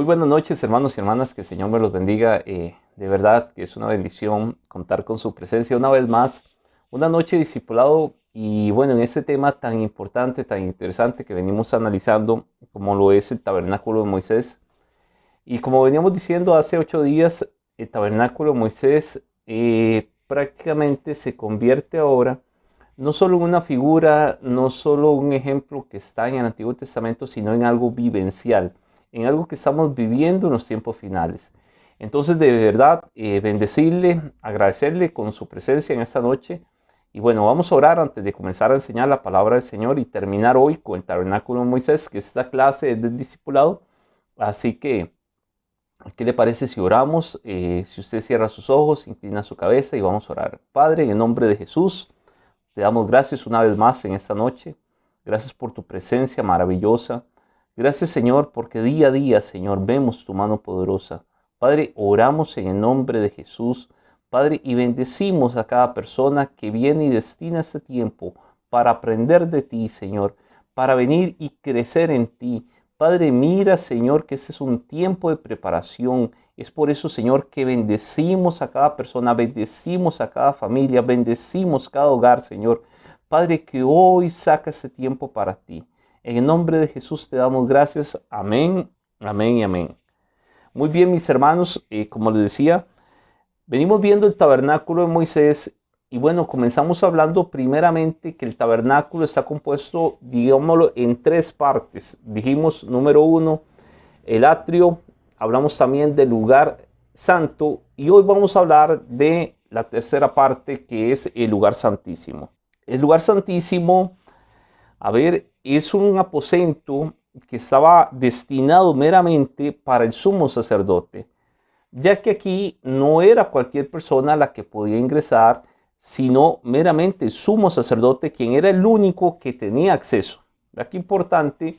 Muy buenas noches, hermanos y hermanas, que el Señor me los bendiga. De verdad que es una bendición contar con su presencia una vez más. Una noche de discipulado y bueno, en este tema tan importante, tan interesante que venimos analizando, como lo es el tabernáculo de Moisés. Y como veníamos diciendo hace 8 días, el tabernáculo de Moisés prácticamente se convierte ahora no solo en una figura, no solo un ejemplo que está en el Antiguo Testamento, sino en algo vivencial, en algo que estamos viviendo en los tiempos finales. Entonces, de verdad, bendecirle, agradecerle con su presencia en esta noche. Y bueno, vamos a orar antes de comenzar a enseñar la palabra del Señor y terminar hoy con el tabernáculo de Moisés, que es esta clase del discipulado. Así que, ¿qué le parece si oramos? Si usted cierra sus ojos, inclina su cabeza y vamos a orar. Padre, en el nombre de Jesús, te damos gracias una vez más en esta noche. Gracias por tu presencia maravillosa. Gracias, Señor, porque día a día, Señor, vemos tu mano poderosa. Padre, oramos en el nombre de Jesús, Padre, y bendecimos a cada persona que viene y destina este tiempo para aprender de ti, Señor, para venir y crecer en ti. Padre, mira, Señor, que este es un tiempo de preparación. Es por eso, Señor, que bendecimos a cada persona, bendecimos a cada familia, bendecimos cada hogar, Señor. Padre, que hoy saca este tiempo para ti. En el nombre de Jesús te damos gracias. Amén, amén y amén. Muy bien, mis hermanos, como les decía, venimos viendo el tabernáculo de Moisés y bueno, comenzamos hablando primeramente que el tabernáculo está compuesto, digámoslo, en tres partes. Dijimos, número uno, el atrio, hablamos también del lugar santo y hoy vamos a hablar de la tercera parte, que es el lugar santísimo. El lugar santísimo, es un aposento que estaba destinado meramente para el sumo sacerdote, ya que aquí no era cualquier persona la que podía ingresar, sino meramente el sumo sacerdote, quien era el único que tenía acceso. Aquí importante,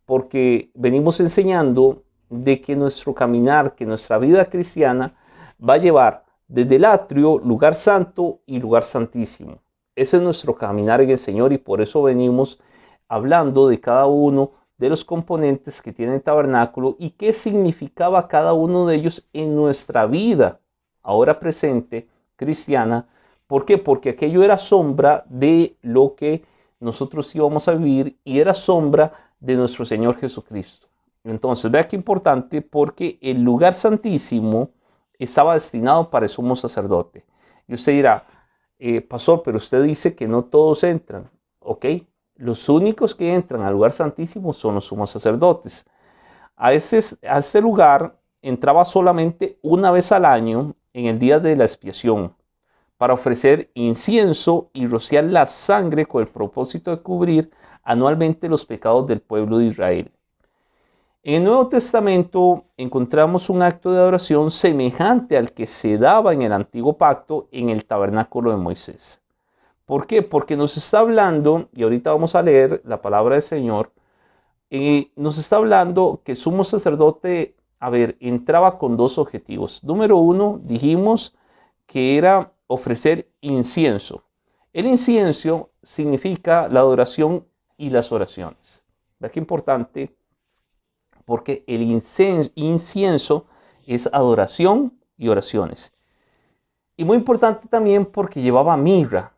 porque venimos enseñando de que nuestro caminar, que nuestra vida cristiana va a llevar desde el atrio, lugar santo y lugar santísimo. Ese es nuestro caminar en el Señor y por eso venimos hablando de cada uno de los componentes que tiene el tabernáculo y qué significaba cada uno de ellos en nuestra vida, ahora presente, cristiana. ¿Por qué? Porque aquello era sombra de lo que nosotros íbamos a vivir y era sombra de nuestro Señor Jesucristo. Entonces, vea qué importante, porque el lugar santísimo estaba destinado para el sumo sacerdote. Y usted dirá, pastor, pero usted dice que no todos entran. Ok, los únicos que entran al lugar santísimo son los sumos sacerdotes. A este lugar entraba solamente una vez al año en el día de la expiación para ofrecer incienso y rociar la sangre con el propósito de cubrir anualmente los pecados del pueblo de Israel. En el Nuevo Testamento encontramos un acto de adoración semejante al que se daba en el Antiguo Pacto en el tabernáculo de Moisés. ¿Por qué? Porque nos está hablando, y ahorita vamos a leer la palabra del Señor, nos está hablando que el sumo sacerdote, entraba con dos objetivos. Número uno, dijimos que era ofrecer incienso. El incienso significa la adoración y las oraciones. ¿Verdad qué importante? Porque el incienso es adoración y oraciones. Y muy importante también porque llevaba mirra.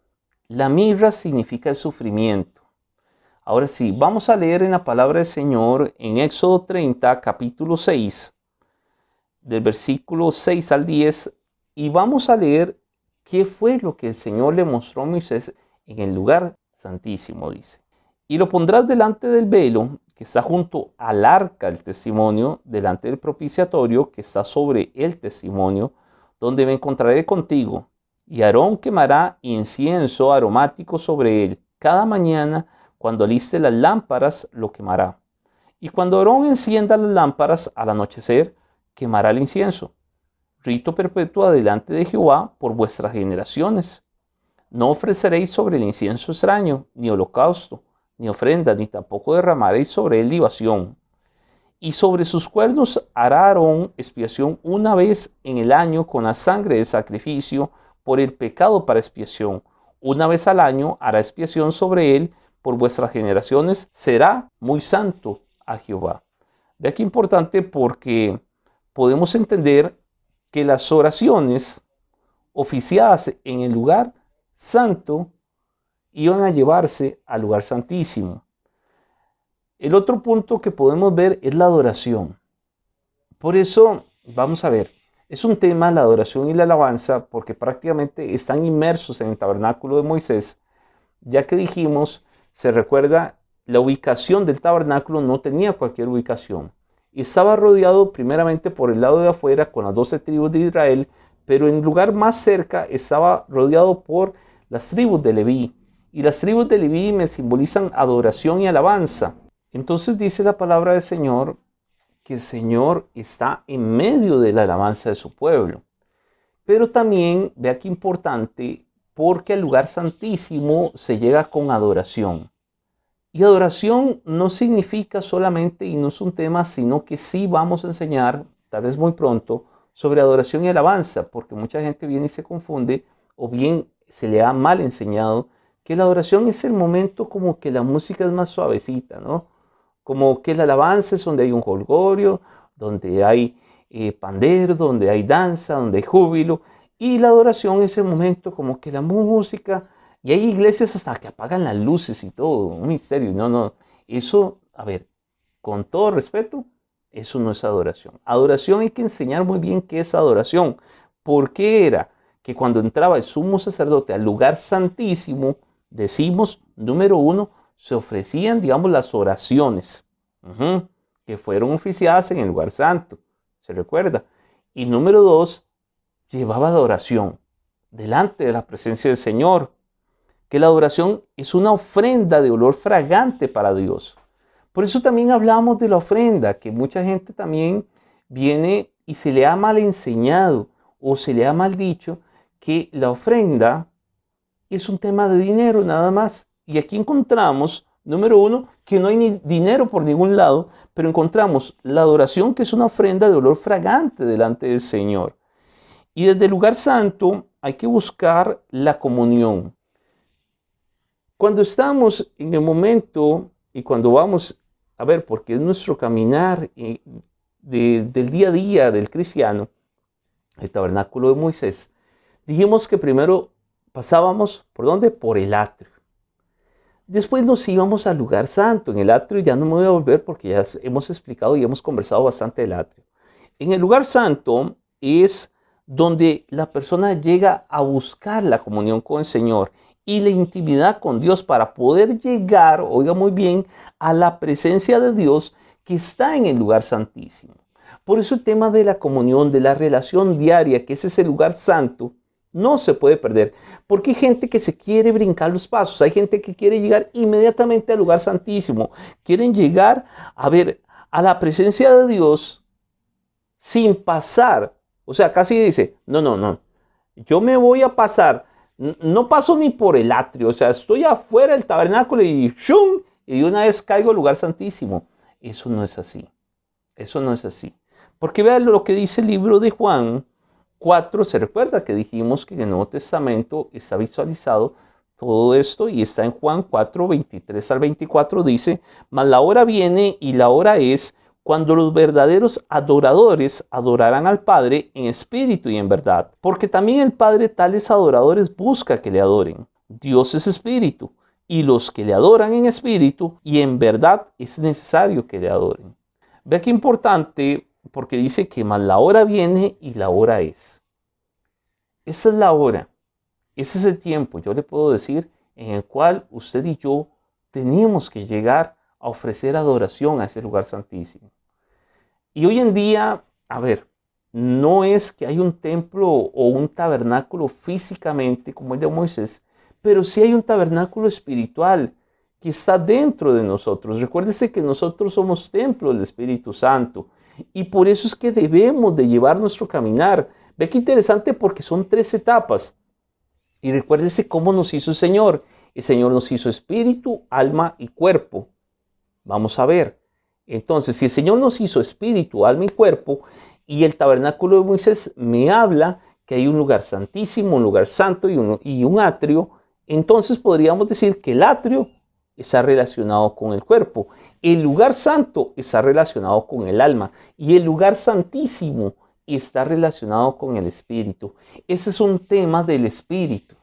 La mirra significa el sufrimiento. Ahora sí, vamos a leer en la palabra del Señor en Éxodo 30, capítulo 6, del versículo 6 al 10, y vamos a leer qué fue lo que el Señor le mostró a Moisés en el lugar santísimo, dice. Y lo pondrás delante del velo que está junto al arca del testimonio, delante del propiciatorio que está sobre el testimonio, donde me encontraré contigo. Y Aarón quemará incienso aromático sobre él. Cada mañana, cuando aliste las lámparas, lo quemará. Y cuando Aarón encienda las lámparas al anochecer, quemará el incienso. Rito perpetuo delante de Jehová por vuestras generaciones. No ofreceréis sobre el incienso extraño, ni holocausto, ni ofrenda, ni tampoco derramaréis sobre él libación. Y sobre sus cuernos hará Aarón expiación una vez en el año con la sangre del sacrificio por el pecado para expiación. Una vez al año hará expiación sobre él por vuestras generaciones. Será muy santo a Jehová. Vea qué importante, porque podemos entender que las oraciones oficiadas en el lugar santo iban a llevarse al lugar santísimo. El otro punto que podemos ver es la adoración. Por eso, vamos a ver, es un tema la adoración y la alabanza, porque prácticamente están inmersos en el tabernáculo de Moisés, ya que dijimos, se recuerda, la ubicación del tabernáculo no tenía cualquier ubicación. Estaba rodeado primeramente por el lado de afuera con las 12 tribus de Israel, pero en el lugar más cerca estaba rodeado por las tribus de Leví. Y las tribus de Leví me simbolizan adoración y alabanza. Entonces dice la palabra del Señor que el Señor está en medio de la alabanza de su pueblo. Pero también, vea qué importante, porque al lugar santísimo se llega con adoración. Y adoración no significa solamente, y no es un tema, sino que sí vamos a enseñar, tal vez muy pronto, sobre adoración y alabanza, porque mucha gente viene y se confunde, o bien se le ha mal enseñado, que la adoración es el momento como que la música es más suavecita, ¿no? Como que la alabanza es donde hay un jolgorio, donde hay pandero, donde hay danza, donde hay júbilo, y la adoración es el momento como que la música, y hay iglesias hasta que apagan las luces y todo, un misterio. No, eso, a ver, con todo respeto, eso no es adoración. Adoración hay que enseñar muy bien qué es adoración. ¿Por qué era que cuando entraba el sumo sacerdote al lugar santísimo, decimos, número uno, se ofrecían, digamos, las oraciones que fueron oficiadas en el lugar santo, se recuerda? Y número dos, llevaba adoración delante de la presencia del Señor, que la adoración es una ofrenda de olor fragante para Dios. Por eso también hablamos de la ofrenda, que mucha gente también viene y se le ha mal enseñado o se le ha mal dicho que la ofrenda es un tema de dinero nada más. Y aquí encontramos, número uno, que no hay ni dinero por ningún lado, pero encontramos la adoración, que es una ofrenda de olor fragante delante del Señor. Y desde el lugar santo hay que buscar la comunión. Cuando estamos en el momento y cuando vamos a ver, porque es nuestro caminar del día a día del cristiano, el tabernáculo de Moisés, dijimos que primero pasábamos, ¿por dónde? Por el atrio. Después nos íbamos al lugar santo. En el atrio ya no me voy a volver porque ya hemos explicado y hemos conversado bastante del atrio. En el lugar santo es donde la persona llega a buscar la comunión con el Señor y la intimidad con Dios para poder llegar, oiga muy bien, a la presencia de Dios que está en el lugar santísimo. Por eso el tema de la comunión, de la relación diaria, que es ese lugar santo, no se puede perder, porque hay gente que se quiere brincar los pasos, hay gente que quiere llegar inmediatamente al lugar santísimo, quieren llegar a ver a la presencia de Dios sin pasar, o sea, casi dice, no, yo me voy a pasar, no paso ni por el atrio, o sea, estoy afuera del tabernáculo y ¡shum! Y de una vez caigo al lugar santísimo. Eso no es así, eso no es así, porque vean lo que dice el libro de Juan 4, se recuerda que dijimos que en el Nuevo Testamento está visualizado todo esto y está en Juan 4, 23 al 24, dice, mas la hora viene y la hora es cuando los verdaderos adoradores adorarán al Padre en espíritu y en verdad, porque también el Padre tales adoradores busca que le adoren. Dios es espíritu y los que le adoran en espíritu y en verdad es necesario que le adoren. Vea qué importante, porque dice que más la hora viene y la hora es. Esa es la hora, ese es el tiempo, yo le puedo decir, en el cual usted y yo tenemos que llegar a ofrecer adoración a ese lugar santísimo. Y hoy en día, a ver, no es que hay un templo o un tabernáculo físicamente como el de Moisés, pero sí hay un tabernáculo espiritual que está dentro de nosotros. Recuérdese que nosotros somos templo del Espíritu Santo y por eso es que debemos de llevar nuestro caminar. Ve qué interesante, porque son 3 etapas. Y recuérdese cómo nos hizo el Señor. El Señor nos hizo espíritu, alma y cuerpo. Vamos a ver. Entonces, si el Señor nos hizo espíritu, alma y cuerpo, y el tabernáculo de Moisés me habla que hay un lugar santísimo, un lugar santo y un atrio, entonces podríamos decir que el atrio está relacionado con el cuerpo. El lugar santo está relacionado con el alma. Y el lugar santísimo está relacionado con el espíritu. Ese es un tema del espíritu.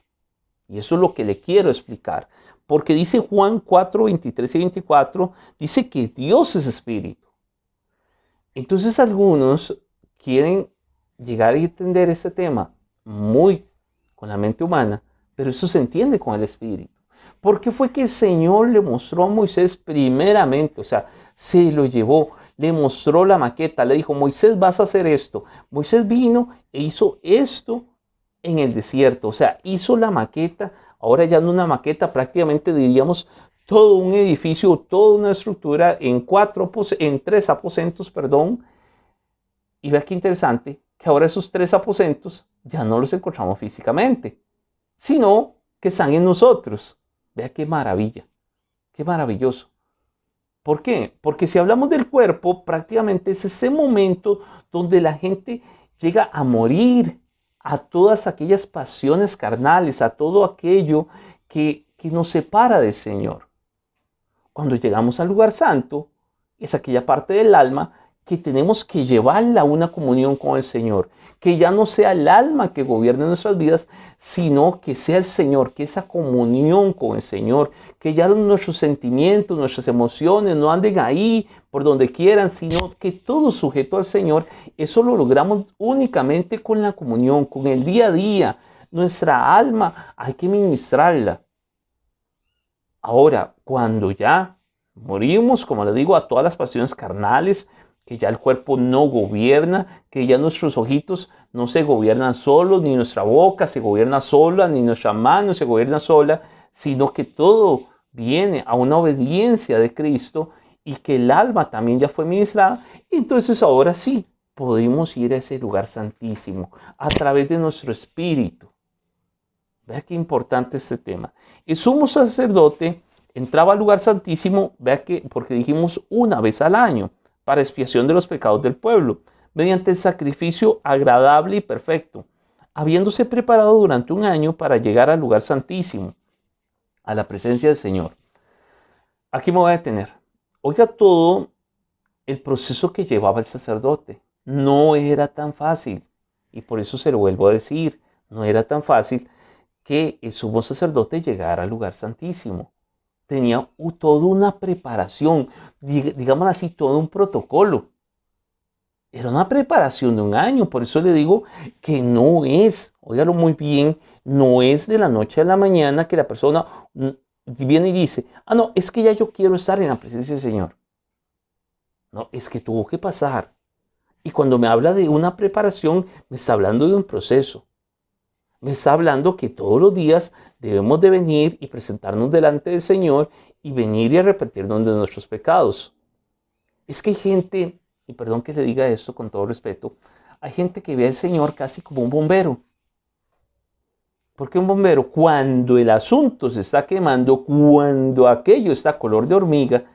Y eso es lo que le quiero explicar. Porque dice Juan 4, 23 y 24, dice que Dios es espíritu. Entonces algunos quieren llegar a entender este tema muy con la mente humana, pero eso se entiende con el espíritu. ¿Por qué fue que el Señor le mostró a Moisés primeramente? O sea, se lo llevó, le mostró la maqueta, le dijo, Moisés, vas a hacer esto. Moisés vino e hizo esto en el desierto, o sea, hizo la maqueta, ahora ya no una maqueta, prácticamente diríamos todo un edificio, toda una estructura en tres aposentos, perdón. Y vea qué interesante, que ahora esos tres aposentos ya no los encontramos físicamente, sino que están en nosotros. Vea qué maravilla, qué maravilloso. ¿Por qué? Porque si hablamos del cuerpo, prácticamente es ese momento donde la gente llega a morir a todas aquellas pasiones carnales, a todo aquello que nos separa del Señor. Cuando llegamos al lugar santo, es aquella parte del alma que tenemos que llevarla a una comunión con el Señor. Que ya no sea el alma que gobierne nuestras vidas, sino que sea el Señor, que esa comunión con el Señor, que ya nuestros sentimientos, nuestras emociones no anden ahí por donde quieran, sino que todo sujeto al Señor. Eso lo logramos únicamente con la comunión, con el día a día. Nuestra alma hay que ministrarla. Ahora, cuando ya morimos, como le digo, a todas las pasiones carnales, que ya el cuerpo no gobierna, que ya nuestros ojitos no se gobiernan solos, ni nuestra boca se gobierna sola, ni nuestra mano se gobierna sola, sino que todo viene a una obediencia de Cristo y que el alma también ya fue ministrada, entonces ahora sí podemos ir a ese lugar santísimo a través de nuestro espíritu. Vea qué importante este tema. El sumo sacerdote entraba al lugar santísimo, vea que, porque dijimos una vez al año, para expiación de los pecados del pueblo, mediante el sacrificio agradable y perfecto, habiéndose preparado durante un año para llegar al lugar santísimo, a la presencia del Señor. Aquí me voy a detener. Oiga todo el proceso que llevaba el sacerdote. No era tan fácil, y por eso se lo vuelvo a decir, no era tan fácil que el sumo sacerdote llegara al lugar santísimo. Tenía toda una preparación, digamos así, todo un protocolo. Era una preparación de un año, por eso le digo que no es, óigalo muy bien, no es de la noche a la mañana que la persona viene y dice, no, es que ya yo quiero estar en la presencia del Señor. No, es que tuvo que pasar. Y cuando me habla de una preparación, me está hablando de un proceso. Me está hablando que todos los días debemos de venir y presentarnos delante del Señor y venir y arrepentirnos de nuestros pecados. Es que hay gente, y perdón que le diga esto con todo respeto, hay gente que ve al Señor casi como un bombero. ¿Por qué un bombero? Cuando el asunto se está quemando, cuando aquello está color de hormiga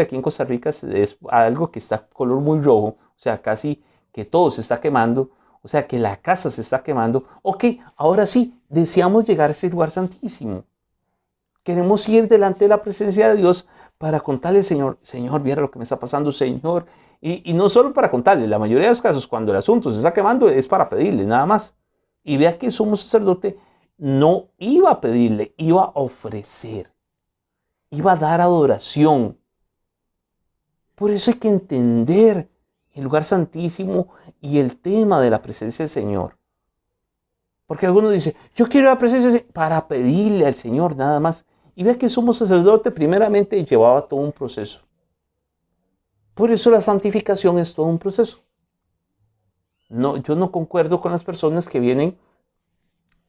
aquí en Costa Rica es algo que está color muy rojo, o sea, casi que todo se está quemando, o sea, que la casa se está quemando. Ok, ahora sí, deseamos llegar a ese lugar santísimo. Queremos ir delante de la presencia de Dios para contarle al Señor, Señor, mira lo que me está pasando, Señor. Y no solo para contarle, la mayoría de los casos, cuando el asunto se está quemando, es para pedirle, nada más. Y vea que el sumo sacerdote no iba a pedirle, iba a ofrecer, iba a dar adoración. Por eso hay que entender el lugar santísimo y el tema de la presencia del Señor. Porque algunos dicen, yo quiero la presencia del Señor para pedirle al Señor nada más. Y vea que el sumo sacerdote primeramente llevaba todo un proceso. Por eso la santificación es todo un proceso. No, yo no concuerdo con las personas que vienen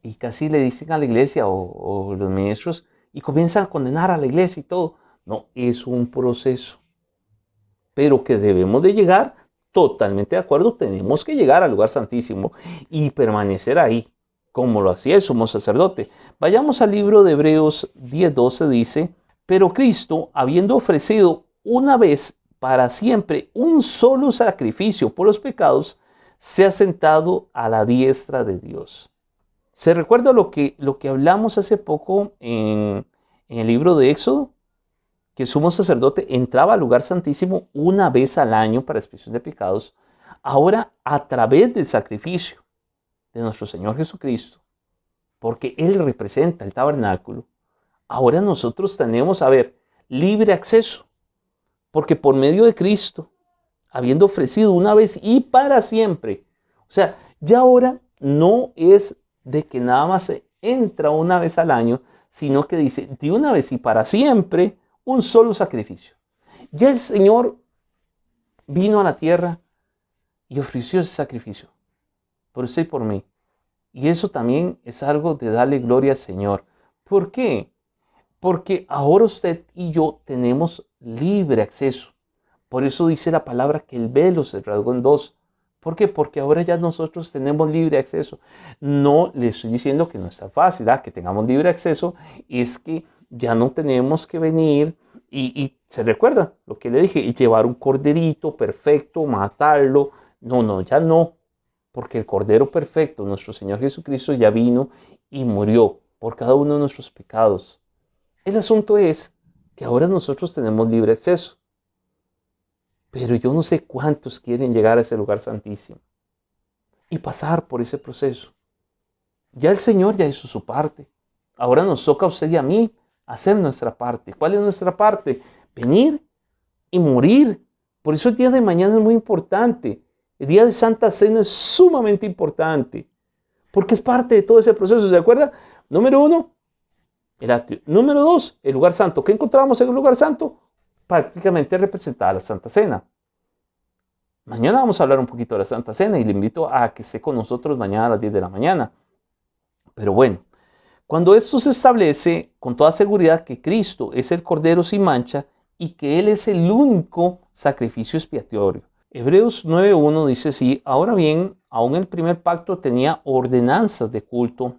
y casi le dicen a la iglesia o los ministros y comienzan a condenar a la iglesia y todo. No, es un proceso. Pero que debemos de llegar, totalmente de acuerdo, tenemos que llegar al lugar santísimo y permanecer ahí, como lo hacía el sumo sacerdote. Vayamos al libro de Hebreos 10:12, dice, pero Cristo, habiendo ofrecido una vez para siempre un solo sacrificio por los pecados, se ha sentado a la diestra de Dios. ¿Se recuerda lo que hablamos hace poco en el libro de Éxodo? que el sumo sacerdote entraba al lugar santísimo una vez al año para expiación de pecados, ahora a través del sacrificio de nuestro Señor Jesucristo, porque Él representa el tabernáculo, ahora nosotros tenemos, libre acceso, porque por medio de Cristo, habiendo ofrecido una vez y para siempre, o sea, ya ahora no es de que nada más se entra una vez al año, sino que dice de una vez y para siempre un solo sacrificio. Ya el Señor vino a la tierra y ofreció ese sacrificio por usted y por mí. Y eso también es algo de darle gloria al Señor. ¿Por qué? Porque ahora usted y yo tenemos libre acceso. Por eso dice la palabra que el velo se rasgó en dos. ¿Por qué? Porque ahora ya nosotros tenemos libre acceso. No le estoy diciendo que no está fácil, que tengamos libre acceso, es que ya no tenemos que venir y se recuerda lo que le dije, llevar un corderito perfecto, matarlo. No, ya no. Porque el Cordero perfecto, nuestro Señor Jesucristo, ya vino y murió por cada uno de nuestros pecados. El asunto es que ahora nosotros tenemos libre acceso. Pero yo no sé cuántos quieren llegar a ese lugar santísimo y pasar por ese proceso. Ya el Señor ya hizo su parte. Ahora nos toca a usted y a mí hacer nuestra parte. ¿Cuál es nuestra parte? Venir y morir. Por eso el día de mañana es muy importante. El día de Santa Cena es sumamente importante. Porque es parte de todo ese proceso. ¿Se acuerda? Número 1, el atrio. Número 2, el lugar santo. ¿Qué encontramos en el lugar santo? Prácticamente representada la Santa Cena. Mañana vamos a hablar un poquito de la Santa Cena y le invito a que esté con nosotros mañana a las 10 de la mañana. Pero bueno, cuando esto se establece con toda seguridad que Cristo es el Cordero sin mancha y que Él es el único sacrificio expiatorio. Hebreos 9.1 dice así: ahora bien, aún el primer pacto tenía ordenanzas de culto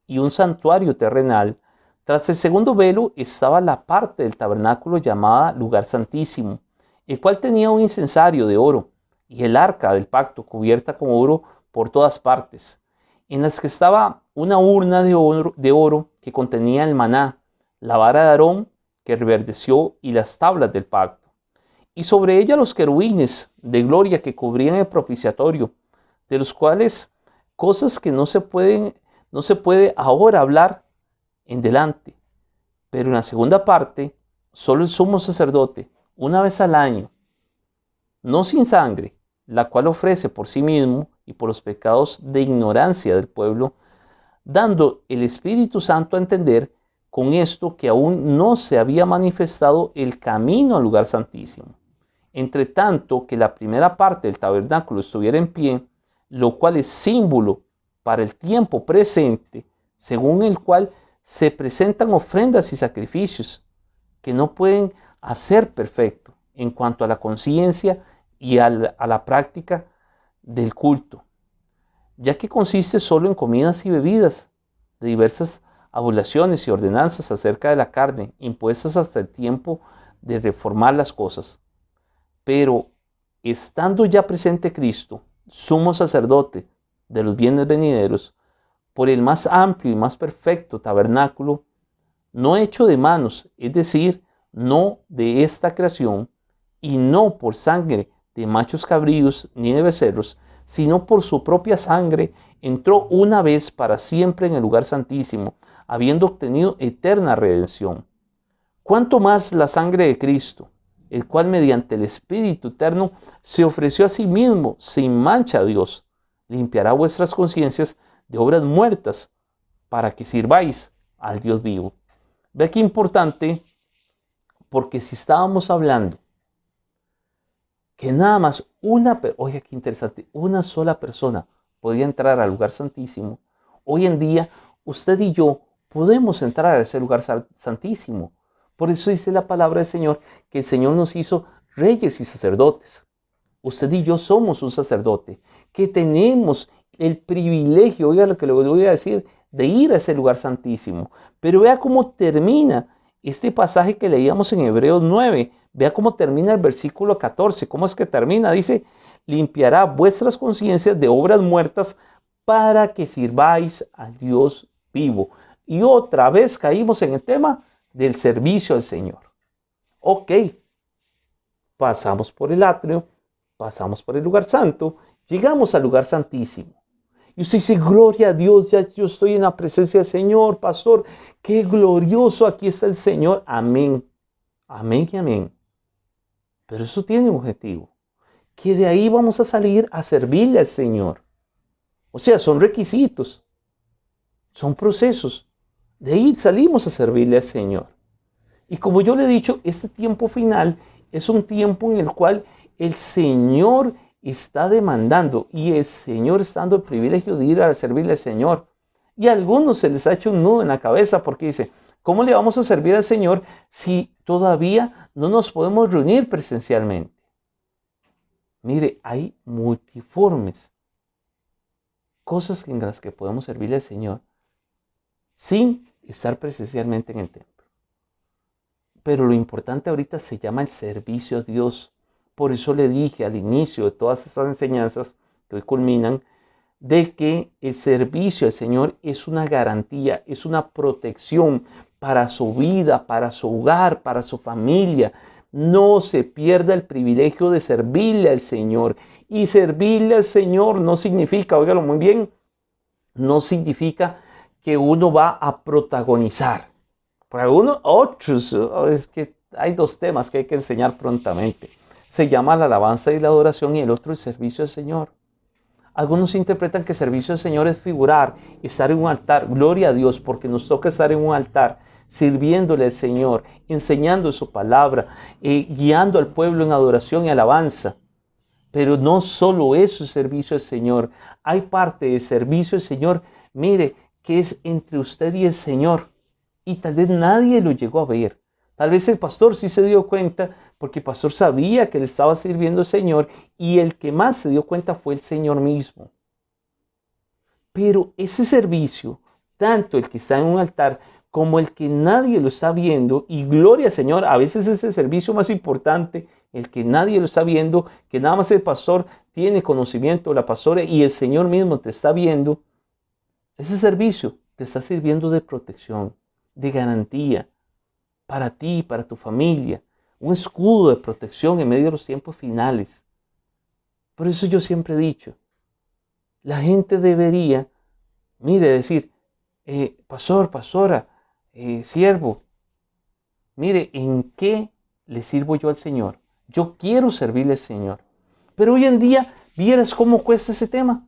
y un santuario terrenal. Tras el segundo velo estaba la parte del tabernáculo llamada lugar santísimo, el cual tenía un incensario de oro y el arca del pacto cubierta con oro por todas partes, en las que estaba una urna de oro que contenía el maná, la vara de Aarón que reverdeció y las tablas del pacto, y sobre ella los querubines de gloria que cubrían el propiciatorio, de los cuales cosas que no se puede ahora hablar en delante. Pero en la segunda parte, solo el sumo sacerdote, una vez al año, no sin sangre, la cual ofrece por sí mismo y por los pecados de ignorancia del pueblo, dando el Espíritu Santo a entender con esto que aún no se había manifestado el camino al lugar santísimo. Entre tanto que la primera parte del tabernáculo estuviera en pie, lo cual es símbolo para el tiempo presente, según el cual se presentan ofrendas y sacrificios que no pueden hacer perfecto en cuanto a la conciencia y a la práctica del culto, ya que consiste solo en comidas y bebidas de diversas abluciones y ordenanzas acerca de la carne, impuestas hasta el tiempo de reformar las cosas. Pero estando ya presente Cristo, sumo sacerdote de los bienes venideros, por el más amplio y más perfecto tabernáculo, no hecho de manos, es decir, no de esta creación, y no por sangre de machos cabríos ni de becerros, sino por su propia sangre, entró una vez para siempre en el lugar santísimo, habiendo obtenido eterna redención. ¿Cuánto más la sangre de Cristo, el cual mediante el Espíritu eterno se ofreció a sí mismo sin mancha a Dios, limpiará vuestras conciencias de obras muertas para que sirváis al Dios vivo? Ve qué importante, porque si estábamos hablando que nada más oiga qué interesante, una sola persona podía entrar al lugar santísimo, hoy en día usted y yo podemos entrar a ese lugar santísimo. Por eso dice la palabra del Señor que el Señor nos hizo reyes y sacerdotes. Usted y yo somos un sacerdote, que tenemos el privilegio, oiga lo que le voy a decir, de ir a ese lugar santísimo. Pero vea cómo termina este pasaje que leíamos en Hebreos 9. Vea cómo termina el versículo 14. ¿Cómo es que termina? Dice: limpiará vuestras conciencias de obras muertas para que sirváis al Dios vivo. Y otra vez caímos en el tema del servicio al Señor. Ok, pasamos por el atrio, pasamos por el lugar santo, llegamos al lugar santísimo. Y usted dice, gloria a Dios, ya yo estoy en la presencia del Señor, pastor, qué glorioso, aquí está el Señor. Amén, amén y amén. Pero eso tiene un objetivo, que de ahí vamos a salir a servirle al Señor. O sea, son requisitos, son procesos. De ahí salimos a servirle al Señor. Y como yo le he dicho, este tiempo final es un tiempo en el cual el Señor está demandando y el Señor está dando el privilegio de ir a servirle al Señor. Y a algunos se les ha hecho un nudo en la cabeza porque dice, ¿cómo le vamos a servir al Señor si todavía no nos podemos reunir presencialmente? Mire, hay multiformes cosas en las que podemos servirle al Señor sin estar presencialmente en el templo. Pero lo importante ahorita se llama el servicio a Dios. Por eso le dije al inicio de todas estas enseñanzas que hoy culminan, de que el servicio al Señor es una garantía, es una protección para su vida, para su hogar, para su familia. No se pierda el privilegio de servirle al Señor. Y servirle al Señor no significa, óigalo muy bien, no significa que uno va a protagonizar. Para algunos otros, es que hay dos temas que hay que enseñar prontamente. Se llama la alabanza y la adoración y el otro el servicio al Señor. Algunos interpretan que servicio al Señor es figurar, estar en un altar. Gloria a Dios, porque nos toca estar en un altar, sirviéndole al Señor, enseñando su palabra, guiando al pueblo en adoración y alabanza. Pero no solo eso es servicio al Señor. Hay parte de servicio al Señor, mire, que es entre usted y el Señor. Y tal vez nadie lo llegó a ver. Tal vez el pastor sí se dio cuenta, porque el pastor sabía que le estaba sirviendo al Señor, y el que más se dio cuenta fue el Señor mismo. Pero ese servicio, tanto el que está en un altar como el que nadie lo está viendo, y gloria al Señor, a veces es el servicio más importante, el que nadie lo está viendo, que nada más el pastor tiene conocimiento, la pastora, y el Señor mismo te está viendo. Ese servicio te está sirviendo de protección, de garantía para ti, para tu familia, un escudo de protección en medio de los tiempos finales. Por eso yo siempre he dicho, la gente debería, mire, decir, pastor, pastora, siervo, mire, ¿en qué le sirvo yo al Señor? Yo quiero servirle al Señor. Pero hoy en día, ¿vieras cómo cuesta ese tema?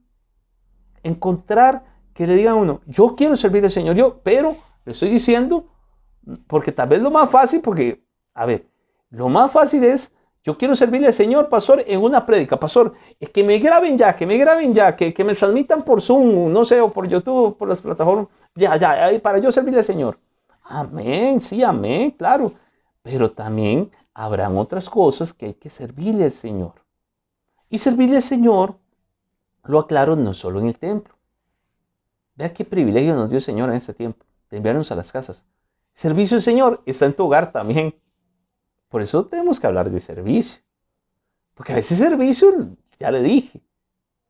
Encontrar que le digan a uno, yo quiero servirle al Señor, pero le estoy diciendo, porque tal vez lo más fácil, porque, a ver, lo más fácil es, yo quiero servirle al Señor, pastor, en una prédica, pastor, que me graben ya, que me transmitan por Zoom, no sé, o por YouTube, por las plataformas, ya, para yo servirle al Señor. Amén, sí, amén, claro. Pero también habrán otras cosas que hay que servirle al Señor. Y servirle al Señor, lo aclaro, no solo en el templo. Vea qué privilegio nos dio el Señor en este tiempo, de enviarnos a las casas. Servicio al Señor está en tu hogar también. Por eso tenemos que hablar de servicio. Porque a veces servicio, ya le dije,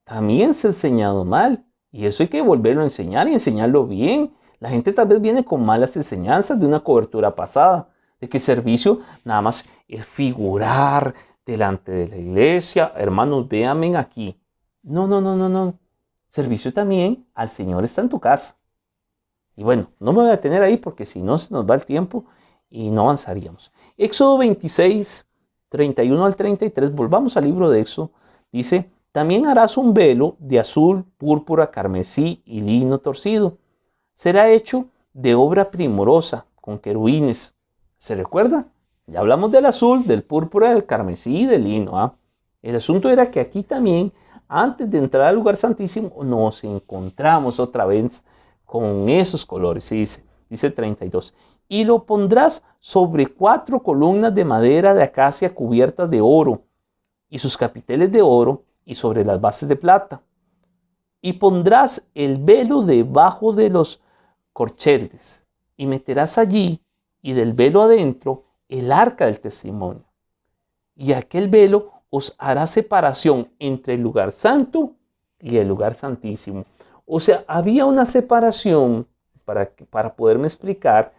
también se ha enseñado mal. Y eso hay que volverlo a enseñar y enseñarlo bien. La gente tal vez viene con malas enseñanzas de una cobertura pasada. De que servicio nada más es figurar delante de la iglesia. Hermanos, véanme aquí. No. Servicio también al Señor está en tu casa. Y bueno, no me voy a detener ahí porque si no se nos va el tiempo y no avanzaríamos. Éxodo 26, 31 al 33, volvamos al libro de Éxodo, dice, también harás un velo de azul, púrpura, carmesí y lino torcido. Será hecho de obra primorosa, con querubines. ¿Se recuerda? Ya hablamos del azul, del púrpura, del carmesí y del lino. ¿Ah? El asunto era que aquí también, antes de entrar al lugar santísimo, nos encontramos otra vez con esos colores, dice 32. Y lo pondrás sobre 4 columnas de madera de acacia cubiertas de oro, y sus capiteles de oro, y sobre las bases de plata. Y pondrás el velo debajo de los corchetes, y meterás allí, y del velo adentro, el arca del testimonio. Y aquel velo os hará separación entre el lugar santo y el lugar santísimo. O sea, había una separación, para poderme explicar,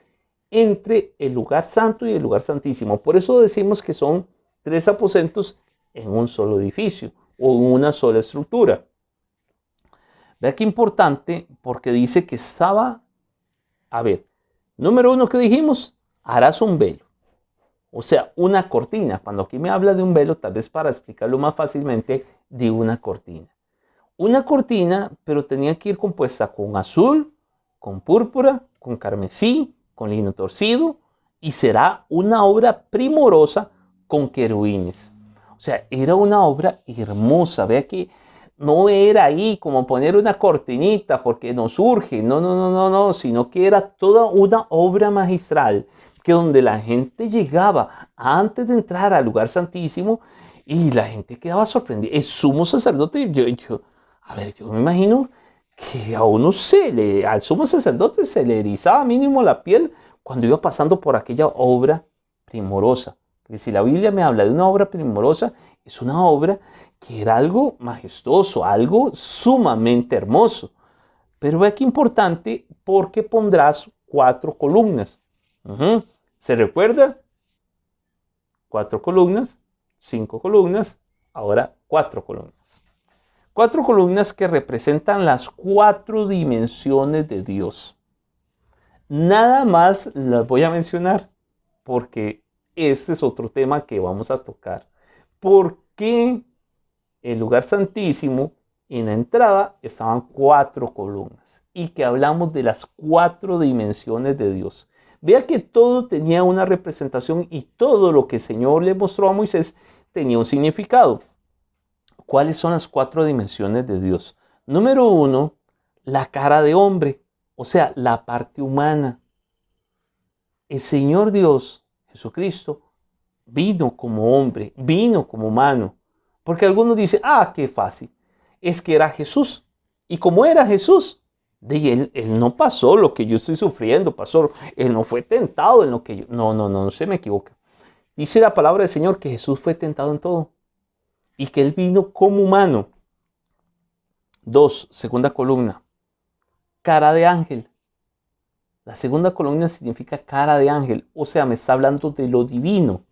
entre el lugar santo y el lugar santísimo. Por eso decimos que son 3 aposentos en un solo edificio o en una sola estructura. Vea qué importante, porque dice que estaba, a ver, número 1 que dijimos, harás un velo. O sea, una cortina. Cuando aquí me habla de un velo, tal vez para explicarlo más fácilmente, de una cortina. Una cortina, pero tenía que ir compuesta con azul, con púrpura, con carmesí, con lino torcido, y será una obra primorosa con querubines. O sea, era una obra hermosa. Vea que no era ahí como poner una cortinita porque nos urge, no, sino que era toda una obra magistral que donde la gente llegaba antes de entrar al lugar santísimo y la gente quedaba sorprendida. El sumo sacerdote, yo me imagino que a uno al sumo sacerdote se le erizaba mínimo la piel cuando iba pasando por aquella obra primorosa. Porque si la Biblia me habla de una obra primorosa, es una obra que era algo majestuoso, algo sumamente hermoso. Pero ve que importante porque pondrás 4 columnas. ¿Se recuerda? 4 columnas, 5 columnas, ahora 4 columnas. 4 columnas que representan las 4 dimensiones de Dios. Nada más las voy a mencionar porque este es otro tema que vamos a tocar. ¿Por qué el lugar santísimo en la entrada estaban 4 columnas? Y que hablamos de las 4 dimensiones de Dios. Vea que todo tenía una representación y todo lo que el Señor le mostró a Moisés tenía un significado. ¿Cuáles son las 4 dimensiones de Dios? Número 1, la cara de hombre, o sea, la parte humana. El Señor Dios, Jesucristo, vino como hombre, vino como humano. Porque algunos dicen, qué fácil. Es que era Jesús. Y como era Jesús, él no pasó lo que yo estoy sufriendo, pasó. Él no fue tentado en lo que yo... No se me equivoca. Dice la palabra del Señor que Jesús fue tentado en todo. Y que Él vino como humano. 2, segunda columna. Cara de ángel. La segunda columna significa cara de ángel. O sea, me está hablando de lo divino.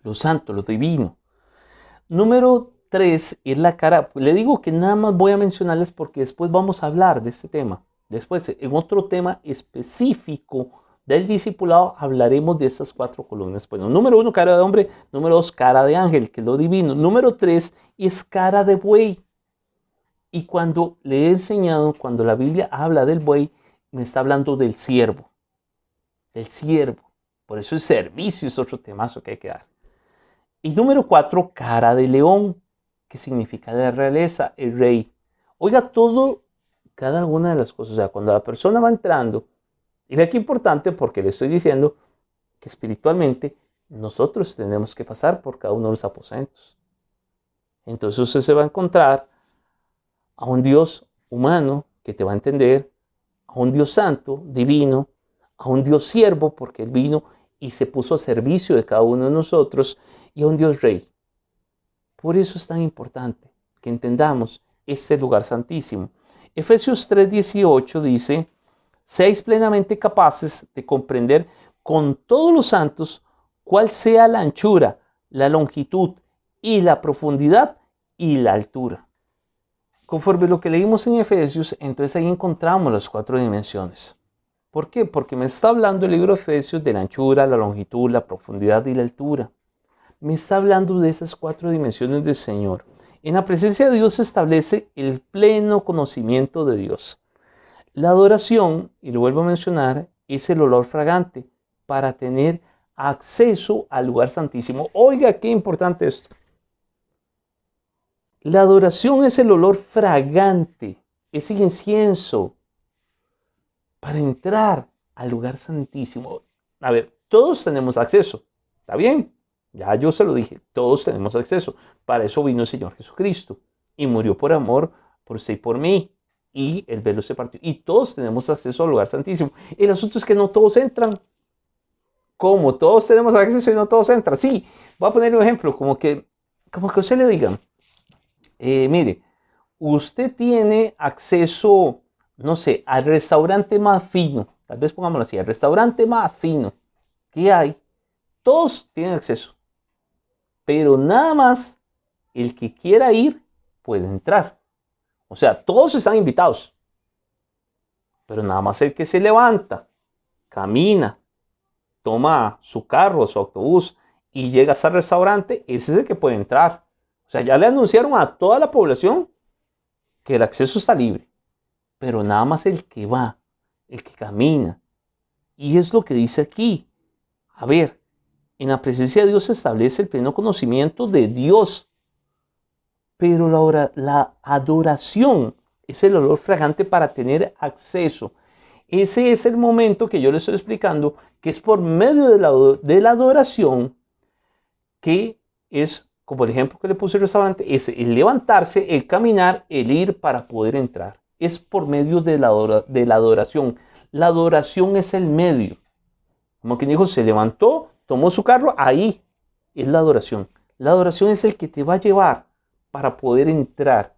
Lo santo, lo divino. Número 3 es la cara. Le digo que nada más voy a mencionarles porque después vamos a hablar de este tema. Después, en otro tema específico del discipulado, hablaremos de estas 4 columnas. Bueno, número 1, cara de hombre. Número 2, cara de ángel, que es lo divino. Número 3 es cara de buey. Y cuando le he enseñado, cuando la Biblia habla del buey, me está hablando del siervo. Del siervo. Por eso el servicio es otro temazo que hay que dar. Y número 4, cara de león, que significa la realeza, el rey. Oiga, cada una de las cosas. O sea, cuando la persona va entrando, y vea qué importante porque le estoy diciendo que espiritualmente nosotros tenemos que pasar por cada uno de los aposentos. Entonces usted se va a encontrar a un Dios humano que te va a entender, a un Dios santo, divino, a un Dios siervo, porque Él vino y se puso a servicio de cada uno de nosotros, y a un Dios rey. Por eso es tan importante que entendamos este lugar santísimo. Efesios 3:18 dice, seáis plenamente capaces de comprender con todos los santos cuál sea la anchura, la longitud y la profundidad y la altura. Conforme lo que leímos en Efesios, entonces ahí encontramos las 4 dimensiones. ¿Por qué? Porque me está hablando el libro de Efesios de la anchura, la longitud, la profundidad y la altura. Me está hablando de esas 4 dimensiones del Señor. En la presencia de Dios se establece el pleno conocimiento de Dios. La adoración, y lo vuelvo a mencionar, es el olor fragante para tener acceso al lugar santísimo. Oiga, qué importante esto. La adoración es el olor fragante, es el incienso para entrar al lugar santísimo. A ver, todos tenemos acceso, ¿está bien? Ya yo se lo dije, todos tenemos acceso. Para eso vino el Señor Jesucristo y murió por amor por usted y por mí. Y el velo se partió. Y todos tenemos acceso al lugar santísimo. El asunto es que no todos entran. ¿Cómo? Todos tenemos acceso y no todos entran. Sí, voy a poner un ejemplo, como que usted le digan, mire, usted tiene acceso, no sé, al restaurante más fino tal vez pongámoslo así, el restaurante más fino que hay, todos tienen acceso, pero nada más el que quiera ir puede entrar. O sea, todos están invitados, pero nada más el que se levanta, camina, toma su carro, su autobús y llega hasta el restaurante, ese es el que puede entrar. O sea, ya le anunciaron a toda la población que el acceso está libre, pero nada más el que va, el que camina. Y es lo que dice aquí. A ver, en la presencia de Dios se establece el pleno conocimiento de Dios, pero la adoración es el olor fragante para tener acceso. Ese es el momento que yo les estoy explicando, que es por medio de la adoración, que es, como el ejemplo que le puse al restaurante, es el levantarse, el caminar, el ir para poder entrar. Es por medio de la adoración. La adoración es el medio. Como quien dijo, se levantó, tomó su carro, ahí es la adoración. La adoración es el que te va a llevar para poder entrar.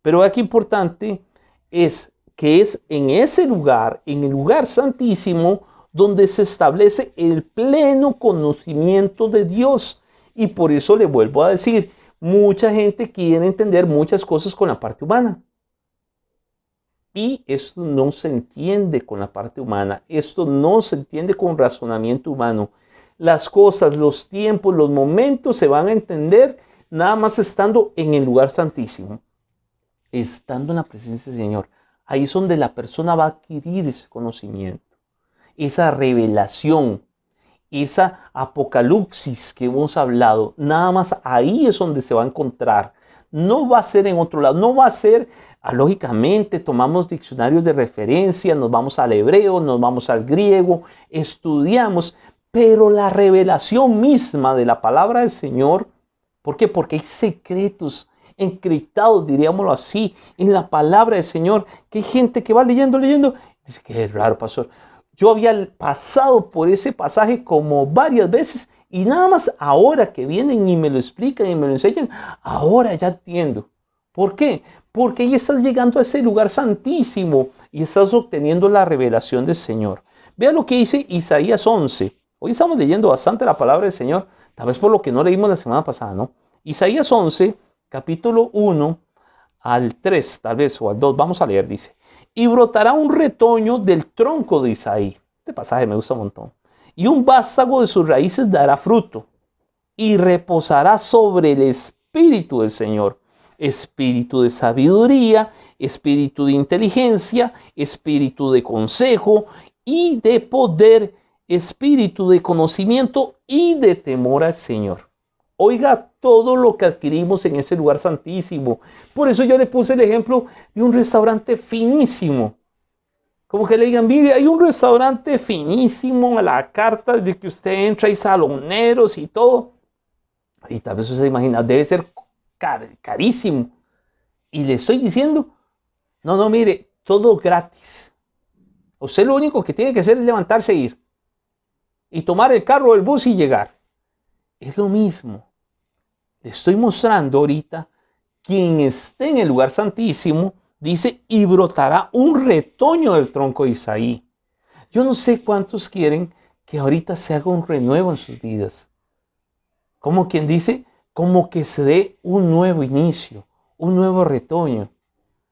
Pero aquí importante es que es en ese lugar, en el lugar santísimo, donde se establece el pleno conocimiento de Dios. Y por eso le vuelvo a decir, mucha gente quiere entender muchas cosas con la parte humana. Y esto no se entiende con la parte humana. Esto no se entiende con razonamiento humano. Las cosas, los tiempos, los momentos se van a entender nada más estando en el lugar santísimo. Estando en la presencia del Señor. Ahí es donde la persona va a adquirir ese conocimiento, esa revelación, esa apocalipsis que hemos hablado. Nada más ahí es donde se va a encontrar. No va a ser en otro lado, no va a ser, lógicamente, tomamos diccionarios de referencia, nos vamos al hebreo, nos vamos al griego, estudiamos, pero la revelación misma de la palabra del Señor, ¿por qué? Porque hay secretos encriptados, diríamoslo así, en la palabra del Señor, que hay gente que va leyendo, dice que es raro, pastor. Yo había pasado por ese pasaje como varias veces y nada más ahora que vienen y me lo explican y me lo enseñan, ahora ya entiendo. ¿Por qué? Porque ahí estás llegando a ese lugar santísimo y estás obteniendo la revelación del Señor. Vea lo que dice Isaías 11. Hoy estamos leyendo bastante la palabra del Señor, tal vez por lo que no leímos la semana pasada, ¿no? Isaías 11, capítulo 1 al 3, tal vez, o al 2, vamos a leer, dice. Y brotará un retoño del tronco de Isaí. Este pasaje me gusta un montón. Y un vástago de sus raíces dará fruto. Y reposará sobre el espíritu del Señor. Espíritu de sabiduría, espíritu de inteligencia, espíritu de consejo y de poder, espíritu de conocimiento y de temor al Señor. Oiga todo lo que adquirimos en ese lugar santísimo. Por eso yo le puse el ejemplo de un restaurante finísimo. Como que le digan, mire, hay un restaurante finísimo, a la carta de que usted entra y saloneros y todo. Y tal vez usted se imagina, debe ser carísimo. Y le estoy diciendo, no, mire, todo gratis. Usted lo único que tiene que hacer es levantarse e ir. Y tomar el carro o el bus y llegar. Es lo mismo. Le estoy mostrando ahorita, quien esté en el lugar santísimo, dice, y brotará un retoño del tronco de Isaí. Yo no sé cuántos quieren que ahorita se haga un renuevo en sus vidas. Como quien dice, como que se dé un nuevo inicio, un nuevo retoño.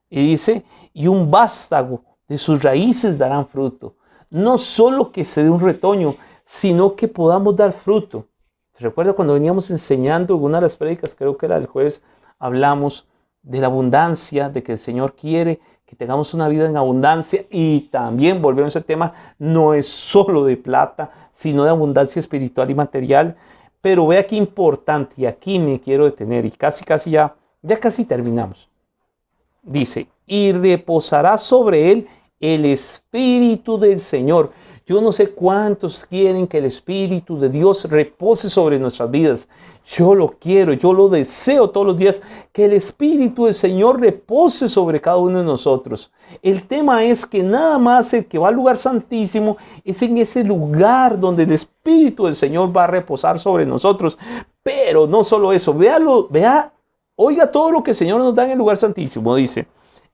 Y dice, y un vástago de sus raíces darán fruto. No solo que se dé un retoño, sino que podamos dar fruto. ¿Se recuerda cuando veníamos enseñando en una de las prédicas, creo que era el jueves, hablamos de la abundancia, de que el Señor quiere que tengamos una vida en abundancia y también volvemos al tema, no es solo de plata, sino de abundancia espiritual y material. Pero vea qué importante, y aquí me quiero detener y casi ya casi terminamos. Dice, y reposará sobre él el Espíritu del Señor. Yo no sé cuántos quieren que el Espíritu de Dios repose sobre nuestras vidas. Yo lo quiero, yo lo deseo todos los días, que el Espíritu del Señor repose sobre cada uno de nosotros. El tema es que nada más el que va al lugar santísimo es en ese lugar donde el Espíritu del Señor va a reposar sobre nosotros. Pero no solo eso, oiga todo lo que el Señor nos da en el lugar santísimo. Dice,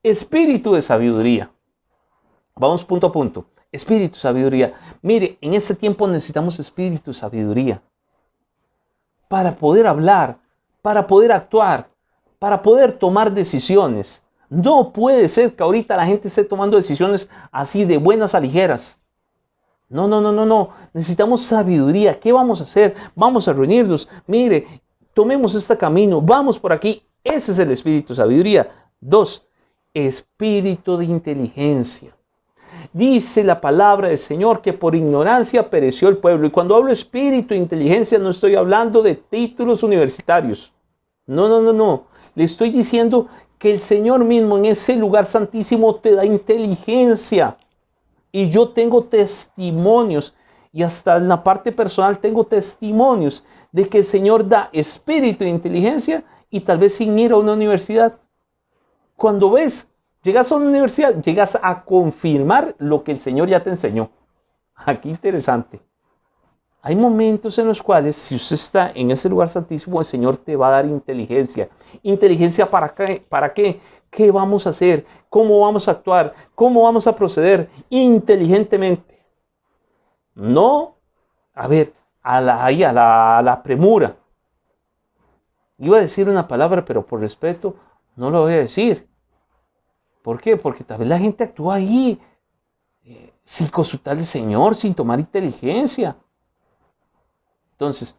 Espíritu de sabiduría. Vamos punto a punto. Espíritu, sabiduría. Mire, en este tiempo necesitamos espíritu, sabiduría. Para poder hablar, para poder actuar, para poder tomar decisiones. No puede ser que ahorita la gente esté tomando decisiones así de buenas a ligeras. No, no, no, no, no. Necesitamos sabiduría. ¿Qué vamos a hacer? Vamos a reunirnos. Mire, tomemos este camino. Vamos por aquí. Ese es el espíritu, sabiduría. 2, espíritu de inteligencia. Dice la palabra del Señor que por ignorancia pereció el pueblo. Y cuando hablo de espíritu de inteligencia no estoy hablando de títulos universitarios. No, no, no, no. Le estoy diciendo que el Señor mismo en ese lugar santísimo te da inteligencia. Y yo tengo testimonios, y hasta en la parte personal tengo testimonios de que el Señor da espíritu de inteligencia y tal vez sin ir a una universidad. Cuando llegas a una universidad, llegas a confirmar lo que el Señor ya te enseñó. Aquí interesante. Hay momentos en los cuales, si usted está en ese lugar santísimo, el Señor te va a dar inteligencia. ¿Inteligencia para qué? ¿Para qué? ¿Qué vamos a hacer? ¿Cómo vamos a actuar? ¿Cómo vamos a proceder? Inteligentemente. No, a ver, a la premura. Iba a decir una palabra, pero por respeto no lo voy a decir. ¿Por qué? Porque tal vez la gente actúa ahí sin consultar al Señor, sin tomar inteligencia. Entonces,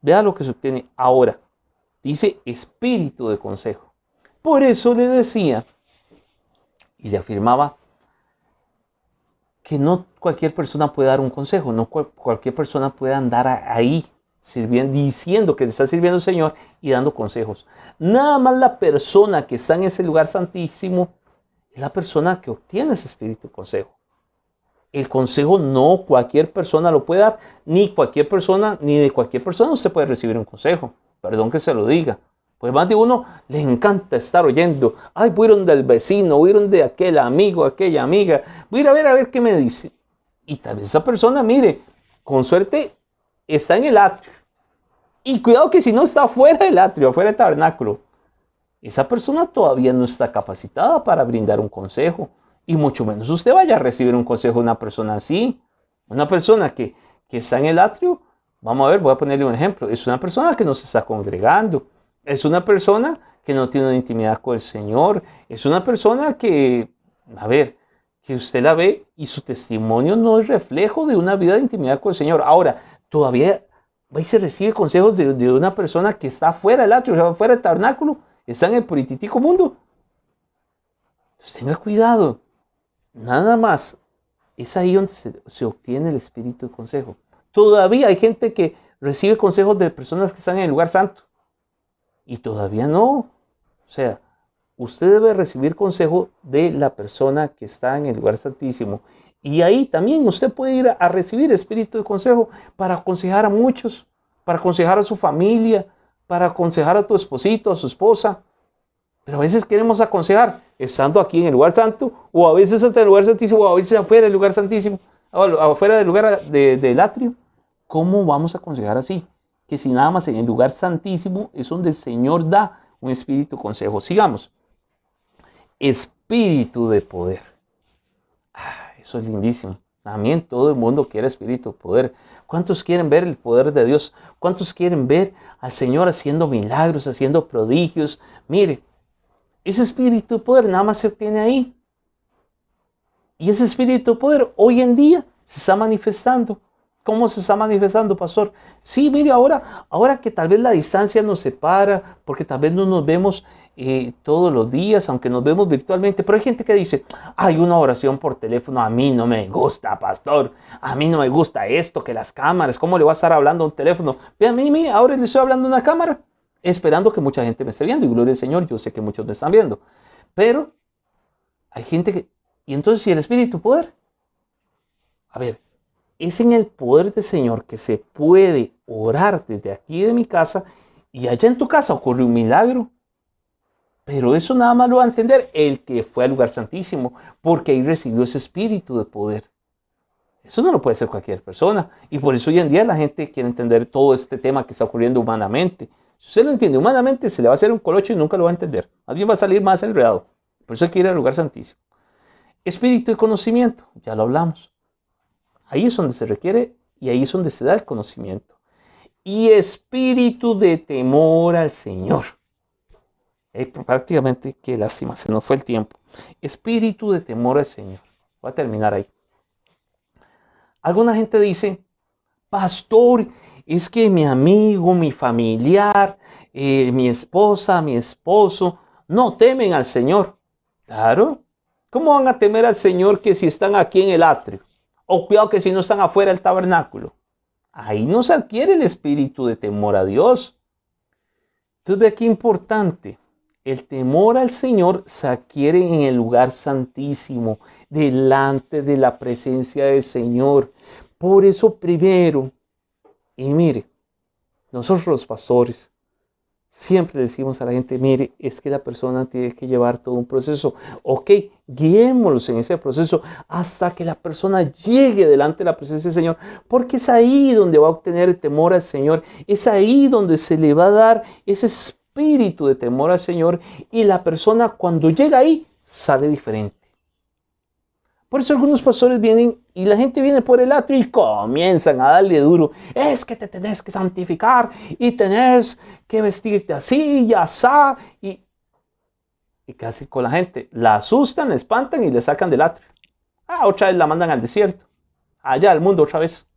vea lo que se obtiene ahora. Dice espíritu de consejo. Por eso le decía y le afirmaba que no cualquier persona puede dar un consejo, no cualquier persona puede andar ahí diciendo que le está sirviendo al Señor y dando consejos. Nada más la persona que está en ese lugar santísimo es la persona que obtiene ese espíritu de consejo. El consejo no cualquier persona lo puede dar, ni de cualquier persona usted puede recibir un consejo. Perdón que se lo diga. Pues más de uno le encanta estar oyendo. Ay, fueron del vecino, fueron de aquel amigo, aquella amiga. Voy a ver qué me dice. Y tal vez esa persona, mire, con suerte está en el atrio. Y cuidado que si no está fuera del atrio, fuera del tabernáculo, esa persona todavía no está capacitada para brindar un consejo. Y mucho menos usted vaya a recibir un consejo de una persona así. Una persona que está en el atrio, vamos a ver, voy a ponerle un ejemplo. Es una persona que no se está congregando. Es una persona que no tiene una intimidad con el Señor. Es una persona que, a ver, que usted la ve y su testimonio no es reflejo de una vida de intimidad con el Señor. Ahora, todavía va y se recibe consejos de una persona que está fuera del atrio, fuera del tabernáculo, está en el purititico mundo. Entonces tenga cuidado. Nada más, es ahí donde se obtiene el espíritu de consejo. Todavía hay gente que recibe consejos de personas que están en el lugar santo. Y todavía no. O sea, usted debe recibir consejo de la persona que está en el lugar santísimo. Y ahí también usted puede ir a recibir espíritu de consejo para aconsejar a muchos, para aconsejar a su familia, para aconsejar a tu esposito, a su esposa. Pero a veces queremos aconsejar estando aquí en el lugar santo, o a veces hasta el lugar santísimo, o a veces afuera del lugar santísimo, afuera del lugar del atrio. ¿Cómo vamos a aconsejar así? Que si nada más en el lugar santísimo es donde el Señor da un espíritu de consejo. Sigamos. Espíritu de poder. Eso es lindísimo. También todo el mundo quiere espíritu de poder. ¿Cuántos quieren ver el poder de Dios? ¿Cuántos quieren ver al Señor haciendo milagros, haciendo prodigios? Mire, ese espíritu de poder nada más se obtiene ahí. Y ese espíritu de poder hoy en día se está manifestando. ¿Cómo se está manifestando, pastor? Sí, mire, ahora que tal vez la distancia nos separa, porque tal vez no nos vemos todos los días, aunque nos vemos virtualmente, pero hay gente que dice, hay una oración por teléfono, a mí no me gusta, pastor, a mí no me gusta esto, que las cámaras, ¿cómo le va a estar hablando a un teléfono? Ve a mí, ahora le estoy hablando a una cámara, esperando que mucha gente me esté viendo, y gloria al Señor, yo sé que muchos me están viendo, pero hay gente que, y entonces, ¿y el espíritu poder? A ver, es en el poder del Señor que se puede orar desde aquí de mi casa y allá en tu casa ocurre un milagro. Pero eso nada más lo va a entender el que fue al lugar santísimo, porque ahí recibió ese espíritu de poder. Eso no lo puede hacer cualquier persona. Y por eso hoy en día la gente quiere entender todo este tema que está ocurriendo humanamente. Si usted lo entiende humanamente, se le va a hacer un colocho y nunca lo va a entender. Más bien va a salir más enredado. Por eso hay que ir al lugar santísimo. Espíritu de conocimiento, ya lo hablamos. Ahí es donde se requiere y ahí es donde se da el conocimiento. Y espíritu de temor al Señor. Prácticamente, qué lástima, se nos fue el tiempo. Espíritu de temor al Señor. Voy a terminar ahí. Alguna gente dice, pastor, es que mi amigo, mi familiar, mi esposa, mi esposo, no temen al Señor. Claro. ¿Cómo van a temer al Señor que si están aquí en el atrio? O cuidado que si no están afuera del tabernáculo. Ahí no se adquiere el espíritu de temor a Dios. Entonces, ve qué importante. El temor al Señor se adquiere en el lugar santísimo, delante de la presencia del Señor. Por eso primero, y mire, nosotros los pastores, siempre decimos a la gente, mire, es que la persona tiene que llevar todo un proceso. Ok, guiémoslos en ese proceso hasta que la persona llegue delante de la presencia del Señor, porque es ahí donde va a obtener el temor al Señor, es ahí donde se le va a dar ese espíritu de temor al Señor y la persona cuando llega ahí sale diferente. Por eso algunos pastores vienen y la gente viene por el atrio y comienzan a darle duro. Es que te tenés que santificar y tenés que vestirte así y asá. Y casi con la gente. La asustan, la espantan y le sacan del atrio. Otra vez la mandan al desierto. Allá al mundo otra vez.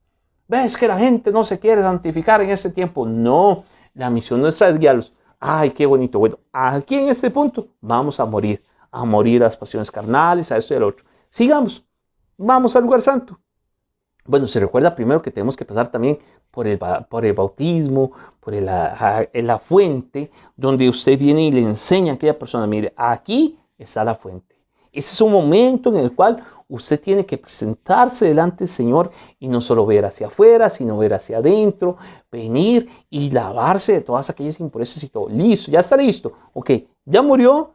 ¿Ves que la gente no se quiere santificar en ese tiempo? No, la misión nuestra es guiarlos. Ay, qué bonito. Bueno, aquí en este punto vamos a morir a las pasiones carnales, a esto y al otro. Sigamos, vamos al lugar santo. Bueno, se recuerda primero que tenemos que pasar también por el bautismo, por la fuente, donde usted viene y le enseña a aquella persona, mire, aquí está la fuente. Ese es un momento en el cual usted tiene que presentarse delante del Señor y no solo ver hacia afuera, sino ver hacia adentro, venir y lavarse de todas aquellas impurezas y todo. Listo, ya está listo. Ok, ya murió,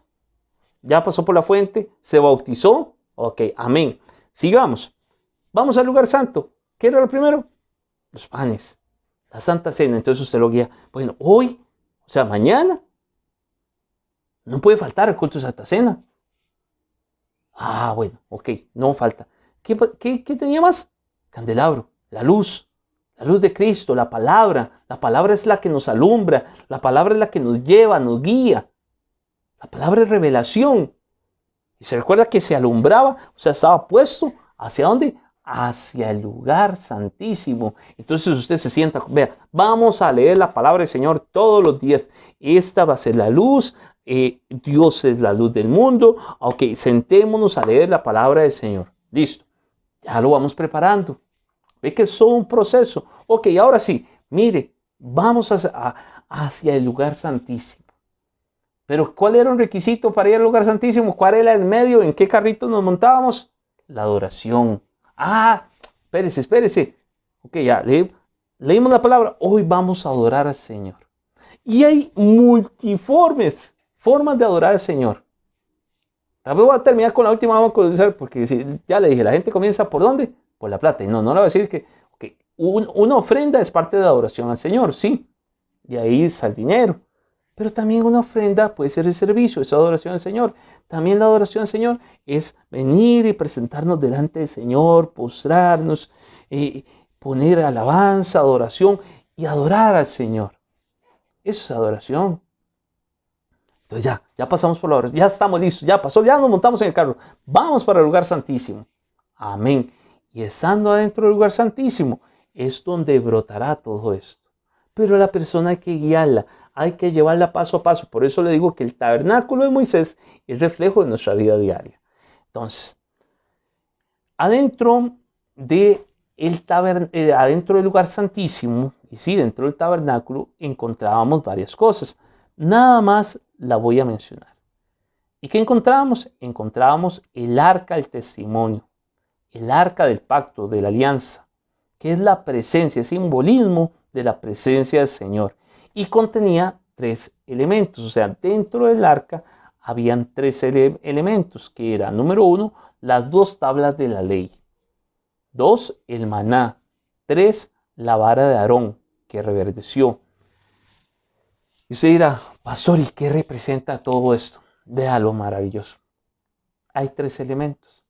ya pasó por la fuente, se bautizó. Ok, amén. Sigamos. Vamos al lugar santo. ¿Qué era lo primero? Los panes. La Santa Cena. Entonces usted lo guía. Bueno, hoy, o sea, mañana, no puede faltar el culto de Santa Cena. Bueno, ok, no falta. ¿Qué tenía más? Candelabro, la luz de Cristo, la palabra. La palabra es la que nos alumbra, la palabra es la que nos lleva, nos guía. La palabra es revelación. Y se recuerda que se alumbraba, o sea, estaba puesto ¿hacia dónde? Hacia el lugar santísimo. Entonces usted se sienta, vea, vamos a leer la palabra del Señor todos los días. Esta va a ser la luz. Dios es la luz del mundo. Ok, sentémonos a leer la palabra del Señor. Listo, ya lo vamos preparando. Ve que es todo un proceso. Ok, ahora sí, mire, vamos hacia el lugar santísimo. Pero ¿cuál era un requisito para ir al lugar santísimo? ¿Cuál era el medio? ¿En qué carrito nos montábamos? La adoración. Espérese. Ok, ya leímos la palabra. Hoy vamos a adorar al Señor. Y hay multiformes formas de adorar al Señor. Tal vez voy a terminar con la última, porque ya le dije, la gente comienza ¿por dónde? Por la plata. Y no le voy a decir que una ofrenda es parte de la adoración al Señor, sí. Y ahí está el dinero. Pero también una ofrenda puede ser el servicio, es adoración al Señor. También la adoración al Señor es venir y presentarnos delante del Señor, postrarnos, poner alabanza, adoración y adorar al Señor. Eso es adoración. Entonces ya pasamos por la oración, ya estamos listos, ya pasó, ya nos montamos en el carro. Vamos para el lugar santísimo. Amén. Y estando adentro del lugar santísimo es donde brotará todo esto. Pero a la persona hay que guiarla, hay que llevarla paso a paso. Por eso le digo que el tabernáculo de Moisés es reflejo de nuestra vida diaria. Entonces, adentro del lugar santísimo, y sí, dentro del tabernáculo, encontrábamos varias cosas. Nada más la voy a mencionar. ¿Y qué encontrábamos? Encontrábamos el arca del testimonio, el arca del pacto, de la alianza, que es la presencia, el simbolismo de la presencia del Señor. Y contenía 3 elementos, o sea, dentro del arca habían 3 elementos, que era, número 1, las 2 tablas de la ley. 2, el maná. 3, la vara de Aarón, que reverdeció. Y usted dirá, pastor, ¿y qué representa todo esto? Vea lo maravilloso. Hay 3 elementos.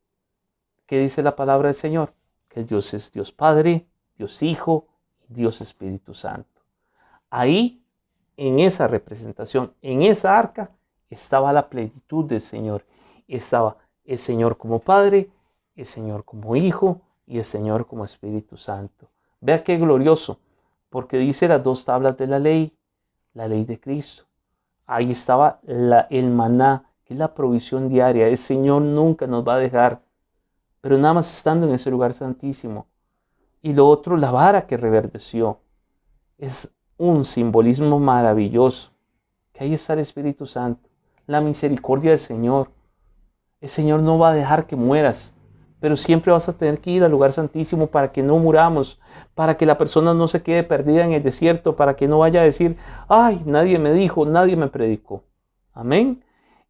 ¿Qué dice la palabra del Señor? Que Dios es Dios Padre, Dios Hijo, Dios Espíritu Santo. Ahí, en esa representación, en esa arca, estaba la plenitud del Señor. Estaba el Señor como Padre, el Señor como Hijo y el Señor como Espíritu Santo. Vea qué glorioso, porque dice las dos tablas de la ley de Cristo. Ahí estaba el maná, que es la provisión diaria. El Señor nunca nos va a dejar, pero nada más estando en ese lugar santísimo. Y lo otro, la vara que reverdeció. Es un simbolismo maravilloso, que ahí está el Espíritu Santo, la misericordia del Señor. El Señor no va a dejar que mueras, pero siempre vas a tener que ir al lugar santísimo para que no muramos, para que la persona no se quede perdida en el desierto, para que no vaya a decir, ay, nadie me dijo, nadie me predicó. Amén.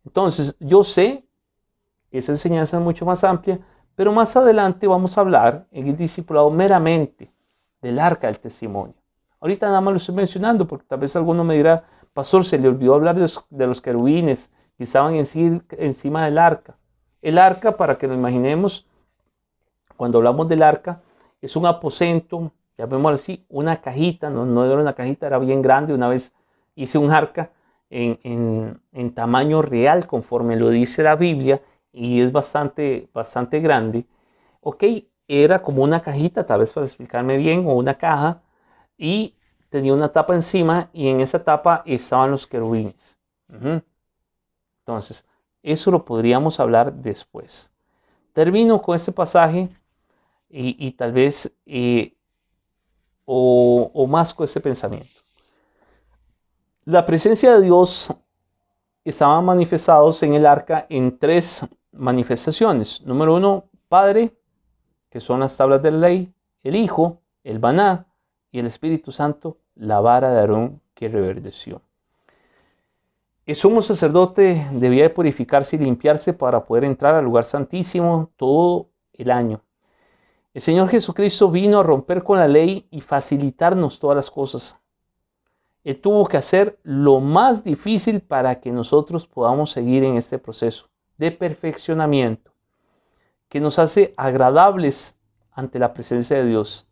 Entonces, yo sé, esa enseñanza es mucho más amplia, pero más adelante vamos a hablar en el discipulado meramente del arca del testimonio. Ahorita nada más lo estoy mencionando porque tal vez alguno me dirá, pastor, se le olvidó hablar de los querubines que estaban encima del arca. El arca, para que lo imaginemos, cuando hablamos del arca, es un aposento, llamémoslo así, una cajita, no era una cajita, era bien grande. Una vez hice un arca en tamaño real, conforme lo dice la Biblia, y es bastante grande. Ok, era como una cajita, tal vez para explicarme bien, o una caja, y tenía una tapa encima, y en esa tapa estaban los querubines. Entonces, eso lo podríamos hablar después. Termino con este pasaje y tal vez o más con este pensamiento. La presencia de Dios estaba manifestados en el arca en tres manifestaciones. Número uno, Padre, que son las tablas de la ley, el Hijo, el maná, y el Espíritu Santo, la vara de Aarón que reverdeció. El sumo sacerdote debía de purificarse y limpiarse para poder entrar al lugar santísimo todo el año. El Señor Jesucristo vino a romper con la ley y facilitarnos todas las cosas. Él tuvo que hacer lo más difícil para que nosotros podamos seguir en este proceso de perfeccionamiento que nos hace agradables ante la presencia de Dios,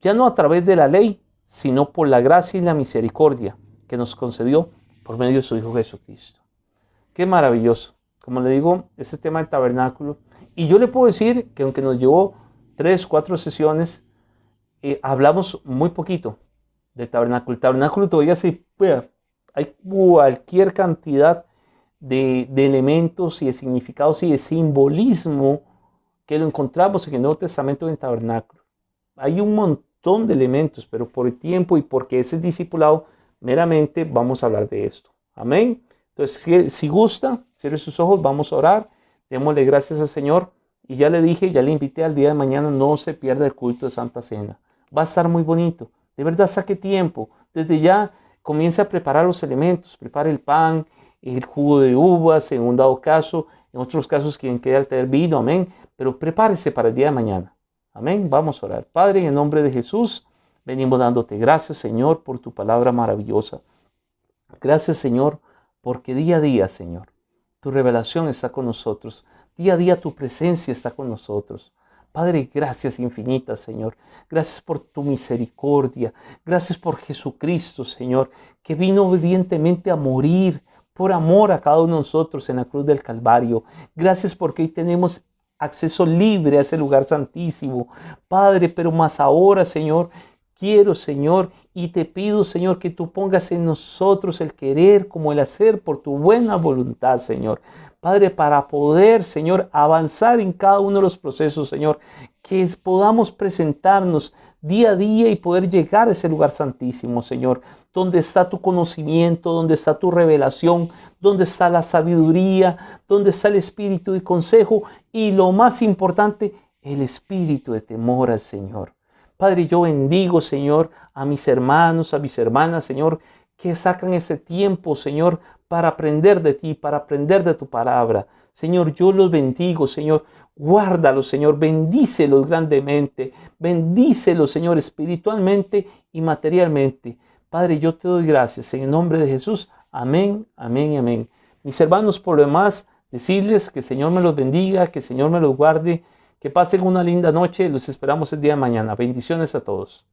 ya no a través de la ley, sino por la gracia y la misericordia que nos concedió por medio de su Hijo Jesucristo. Qué maravilloso. Como le digo, ese tema del tabernáculo. Y yo le puedo decir que aunque nos llevó 3, 4 sesiones, hablamos muy poquito del tabernáculo. El tabernáculo todavía hay cualquier cantidad de elementos y de significados y de simbolismo que lo encontramos en el Nuevo Testamento en el tabernáculo. Hay un montón de elementos, pero por el tiempo y porque ese es discipulado, meramente vamos a hablar de esto. Amén. Entonces, si gusta, cierre sus ojos, vamos a orar. Démosle gracias al Señor. Y ya le dije, ya le invité al día de mañana, no se pierda el culto de Santa Cena. Va a estar muy bonito. De verdad, saque tiempo. Desde ya comience a preparar los elementos. Prepare el pan, el jugo de uvas, en un dado caso. En otros casos, quien quiera tener vino, amén. Pero prepárese para el día de mañana. Amén. Vamos a orar. Padre, en el nombre de Jesús, venimos dándote gracias, Señor, por tu palabra maravillosa. Gracias, Señor, porque día a día, Señor, tu revelación está con nosotros. Día a día tu presencia está con nosotros. Padre, gracias infinitas, Señor. Gracias por tu misericordia. Gracias por Jesucristo, Señor, que vino obedientemente a morir por amor a cada uno de nosotros en la cruz del Calvario. Gracias porque hoy tenemos acceso libre a ese lugar santísimo. Padre, pero más ahora, Señor, quiero, Señor, y te pido, Señor, que tú pongas en nosotros el querer como el hacer por tu buena voluntad, Señor. Padre, para poder, Señor, avanzar en cada uno de los procesos, Señor, que podamos presentarnos día a día y poder llegar a ese lugar santísimo, Señor, donde está tu conocimiento, donde está tu revelación, donde está la sabiduría, donde está el espíritu de consejo y lo más importante, el espíritu de temor al Señor. Padre, yo bendigo, Señor, a mis hermanos, a mis hermanas, Señor, que sacan ese tiempo, Señor, para aprender de ti, para aprender de tu palabra. Señor, yo los bendigo, Señor. Guárdalos, Señor. Bendícelos grandemente. Bendícelos, Señor, espiritualmente y materialmente. Padre, yo te doy gracias. En el nombre de Jesús. Amén, amén y amén. Mis hermanos, por lo demás, decirles que el Señor me los bendiga, que el Señor me los guarde, Que pasen una linda noche. Los esperamos el día de mañana. Bendiciones a todos.